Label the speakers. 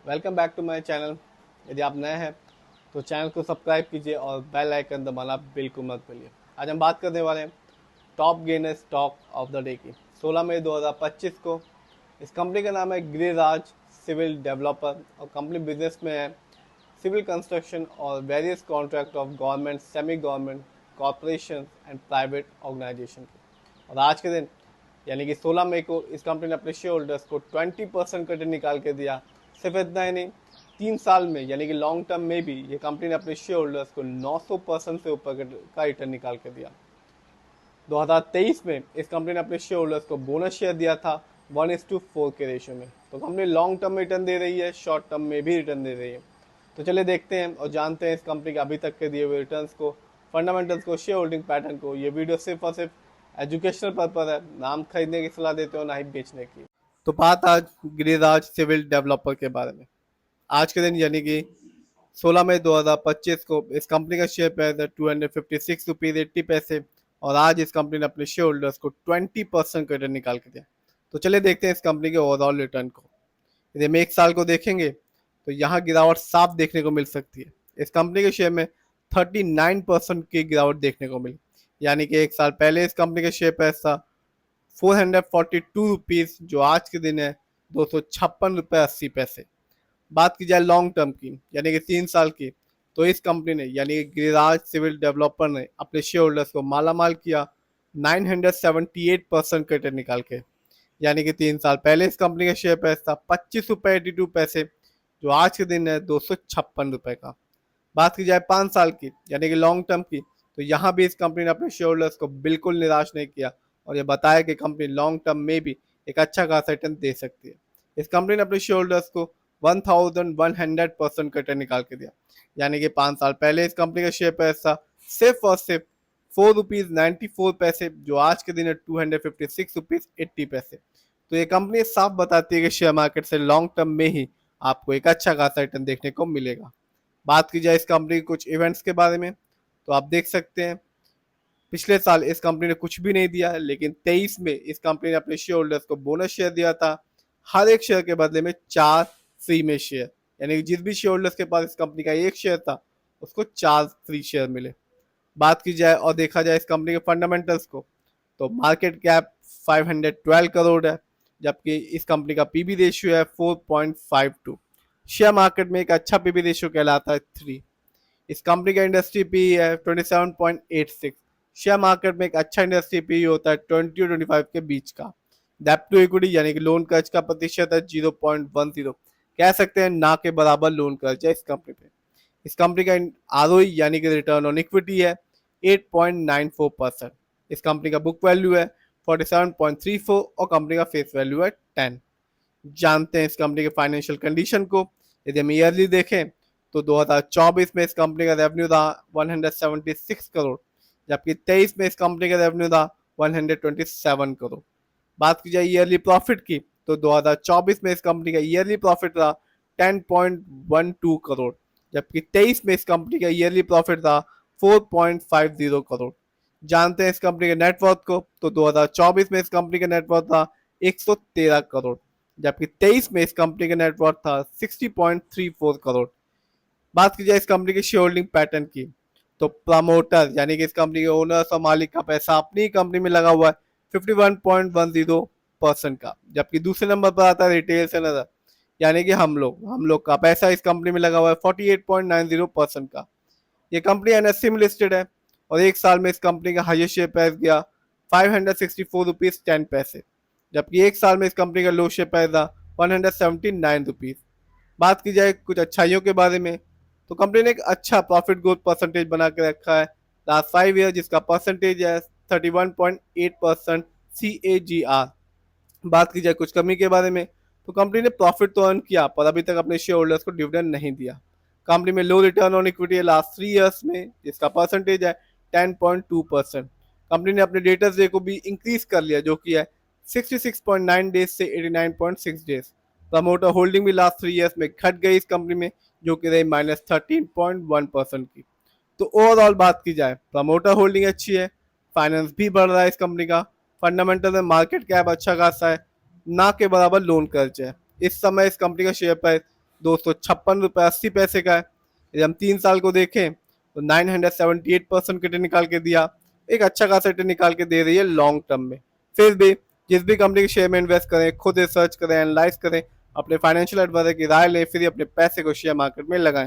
Speaker 1: Welcome back to my channel. यदि आप नए हैं तो चैनल को सब्सक्राइब कीजिए और बेल आइकन दबाना बिल्कुल मत भूलिए। आज हम बात करने वाले हैं top gainer stock of the day की। 16 मई 2025 को इस कंपनी का नाम है गिरिराज सिविल डेवलपर और कंपनी बिजनेस में है सिविल कंस्ट्रक्शन और various contract of government, semi government, corporation and private organisation की। और आज के दिन यानी कि 16 मई को इस कंपनी ने अपने शेयर होल्डर्स को 20% का रिटर्न निकाल के दिया। सिर्फ इतना ही नहीं, 3 साल में यानी कि लॉन्ग टर्म में भी ये कंपनी ने अपने शेयर होल्डर्स को 900% से ऊपर का रिटर्न निकाल के दिया। 2023 में इस कंपनी ने अपने शेयर होल्डर्स को बोनस शेयर दिया था 1:4 के रेशियो में। तो कंपनी लॉन्ग टर्म में रिटर्न दे रही है, शॉर्ट टर्म में भी रिटर्न दे रही है। तो चलिए देखते हैं और जानते हैं इस कंपनी के अभी तक के दिए हुए रिटर्न्स को, फंडामेंटल्स को, शेयर होल्डिंग पैटर्न को। ये वीडियो सिर्फ और सिर्फ एजुकेशनल पर्पज है, नाम खरीदने की सलाह देते हो ना ही बेचने की। तो बात आज गिरिराज सिविल डेवलपर के बारे में। आज के दिन यानी कि 16 मई 2025 को इस कंपनी का शेयर प्राइस है 256 रुपीज़ 80 पैसे और आज इस कंपनी ने अपने शेयर होल्डर्स को 20% का रिटर्न निकाल के दिया। तो चलिए देखते हैं इस कंपनी के ओवरऑल रिटर्न को। यदि हम एक साल को देखेंगे तो यहाँ गिरावट साफ देखने को मिल सकती है। इस कंपनी के शेयर में 39% की गिरावट देखने को मिली, यानी कि एक साल पहले इस कंपनी का शेयर प्राइस था 442 रुपीज़, जो आज के दिन है 256 रुपये 80 पैसे। बात की जाए लॉन्ग टर्म की यानी कि 3 साल की, तो इस कंपनी ने यानी कि गिरिराज सिविल डेवलपर ने अपने शेयर होल्डर्स को मालामाल किया 978% का रिटर्न निकाल के। यानी कि 3 साल पहले इस कंपनी का शेयर प्राइस था 25 रुपये 82 पैसे, जो आज के दिन है 256 रुपये का। बात की जाए 5 साल की यानी कि लॉन्ग टर्म की, तो यहाँ भी इस कंपनी ने अपने शेयर होल्डर्स को बिल्कुल निराश नहीं किया और ये बताया कि कंपनी लॉन्ग टर्म में भी एक अच्छा खासा रिटर्न दे सकती है। इस कंपनी ने अपने शेयर होल्डर्स को 1100% का रिटर्न निकाल के दिया। यानी कि 5 साल पहले इस कंपनी का शेयर प्राइस था सिर्फ और सिर्फ 4 रुपीज़ 94 पैसे, जो आज के दिन है 256 रुपीज़ 80 पैसे। तो ये कंपनी साफ बताती है कि शेयर मार्केट से लॉन्ग टर्म में ही आपको एक अच्छा खासा रिटर्न देखने को मिलेगा। बात की जाए इस कंपनी के कुछ इवेंट्स के बारे में, तो आप देख सकते हैं पिछले साल इस कंपनी ने कुछ भी नहीं दिया, लेकिन 23 में इस कंपनी ने अपने शेयर होल्डर्स को बोनस शेयर दिया था। हर एक शेयर के बदले में 4 फ्री में शेयर, यानी कि जिस भी शेयर होल्डर्स के पास इस कंपनी का एक शेयर था उसको 4 फ्री शेयर मिले। बात की जाए और देखा जाए इस कंपनी के फंडामेंटल्स को, तो मार्केट कैप 512 करोड़ है, जबकि इस कंपनी का पीबी रेशियो है 4.52। शेयर मार्केट में एक अच्छा पीबी रेशियो कहलाता है 3। इस कंपनी का इंडस्ट्री पी है 27.86। शेयर मार्केट में एक अच्छा इंडस्ट्री पी होता है 20 और 25 के बीच का। डेप्ट टू इक्विटी यानी कि लोन कर्ज का प्रतिशत है 0.10। कह सकते हैं ना के बराबर लोन कर्ज है इस कंपनी पे। इस कंपनी का आरओई यानी कि रिटर्न ऑन इक्विटी है 8.94%। इस कंपनी का बुक वैल्यू है 47.34 और कंपनी का फेस वैल्यू है 10। जानते हैं इस कंपनी के फाइनेंशियल कंडीशन को। यदि हम ईयरली देखें तो 2024 में इस कंपनी का रेवेन्यू था 176 करोड़, जबकि 23 में इस कंपनी का रेवेन्यू था 127 करोड़। बात की जाए ईयरली प्रॉफिट की, तो 2024 में इस कंपनी का ईयरली प्रॉफिट था 10.12 करोड़, जबकि 23 में इस कंपनी का ईयरली प्रॉफिट था 4.50 करोड़। जानते हैं इस कंपनी के नेटवर्थ को, तो 2024 में इस कंपनी का नेटवर्थ था 113 करोड़, जबकि 23 में इस कंपनी का नेटवर्थ था 60.34 करोड़। बात की जाए इस कंपनी की शेयर होल्डिंग पैटर्न की, तो प्रमोटर यानी कि इस कंपनी के ओनर्स और मालिक का पैसा अपनी कंपनी में लगा हुआ है 51.10% का, जबकि दूसरे नंबर पर आता है रिटेल से नजर यानी कि हम लोग का पैसा इस कंपनी में लगा हुआ है 48.90% का। ये कंपनी एनएससी में लिस्टेड है और एक साल में इस कंपनी का हाईएस्ट शेयर प्राइस गया 564 रुपीज़ 10 पैसे, जबकि एक साल में इस कंपनी का लो शेयर प्राइस था 179 रुपीज़। बात की जाए कुछ अच्छाइयों के बारे में, तो कंपनी ने एक अच्छा प्रॉफिट ग्रोथ परसेंटेज बना के रखा है लास्ट 5 ईयर, जिसका परसेंटेज है 31.8% CAGR। बात की जाए कुछ कमी के बारे में, तो कंपनी ने प्रॉफिट तो अर्न किया पर अभी तक अपने शेयर होल्डर्स को डिविडेंड नहीं दिया। कंपनी में लो रिटर्न ऑन इक्विटी है लास्ट 3 ईयर्स में, जिसका परसेंटेज है 10.2%। कंपनी ने अपने डेटर्स डे को भी इंक्रीज कर लिया, जो कि है 66.9 डेज से 89.6 डेज। प्रमोटर होल्डिंग भी लास्ट 3 ईयर्स में घट गई इस कंपनी में, जो कि रही -13.1% की। तो ओवरऑल बात की जाए प्रमोटर होल्डिंग अच्छी है, फाइनेंस भी बढ़ रहा है इस कंपनी का, फंडामेंटल में मार्केट कैप अच्छा खासा है, ना के बराबर लोन कर्ज है। इस समय इस कंपनी का शेयर प्राइस 256 रुपये 80 पैसे का है। यदि हम 3 साल को देखें तो 978% रिटर्न निकाल के दिया, एक अच्छा खासा रिटर्न निकाल के दे रही है लॉन्ग टर्म में। फिर भी जिस भी कंपनी के शेयर में इन्वेस्ट करें, खुद रिसर्च करें, एनालाइज करें, अपने फाइनेंशियल एडवाइजर की राय लें, फिर ही अपने पैसे को शेयर मार्केट में लगाएं।